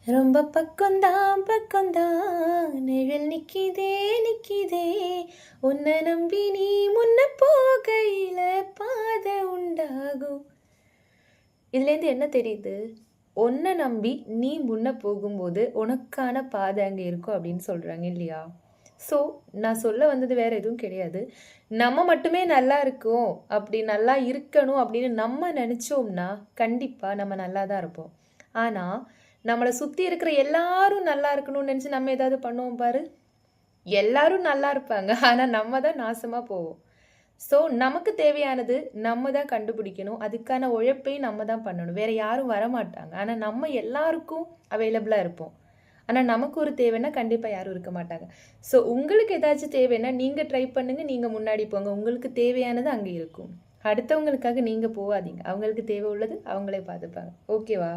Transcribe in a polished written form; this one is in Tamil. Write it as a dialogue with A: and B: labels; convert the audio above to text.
A: ரொம்ப பக்கம்தான் பக்கம்தான் நிழல் நிக்கிதே நிக்கிதே உன்னை நம்பி நீ முன்ன போகையில பாதை உண்டாகும். இதுலேருந்து என்ன தெரியுது? உன்னை நம்பி நீ முன்ன போகும்போது உனக்கான பாதை அங்கே இருக்கும் அப்படின்னு சொல்கிறாங்க இல்லையா? ஸோ நான் சொல்ல வந்தது வேறு எதுவும் கிடையாது. நம்ம மட்டுமே நல்லா இருக்கோம், அப்படி நல்லா இருக்கணும் அப்படின்னு நம்ம நினச்சோம்னா கண்டிப்பாக நம்ம நல்லா தான் இருப்போம். ஆனால் நம்மளை சுற்றி இருக்கிற எல்லாரும் நல்லா இருக்கணும்னு நினச்சி நம்ம ஏதாவது பண்ணுவோம் பாரு, எல்லாரும் நல்லா இருப்பாங்க, ஆனால் நம்ம தான் நாசமாக போவோம். ஸோ நமக்கு தேவையானது நம்ம தான் கண்டுபிடிக்கணும், அதுக்கான உழைப்பையும் நம்ம தான் பண்ணணும். வேறு யாரும் வரமாட்டாங்க, ஆனால் நம்ம எல்லாருக்கும் அவைலபிளாக இருப்போம். ஆனால் நமக்கு ஒரு தேவைன்னா கண்டிப்பாக யாரும் இருக்க மாட்டாங்க. ஸோ உங்களுக்கு ஏதாச்சும் தேவைன்னா நீங்கள் ட்ரை பண்ணுங்கள், நீங்கள் முன்னாடி போங்க. உங்களுக்கு தேவையானது அங்கே இருக்கும். அடுத்தவங்களுக்காக நீங்கள் போகாதீங்க. அவங்களுக்கு தேவை உள்ளது அவங்களே பார்த்துப்பாங்க. ஓகேவா?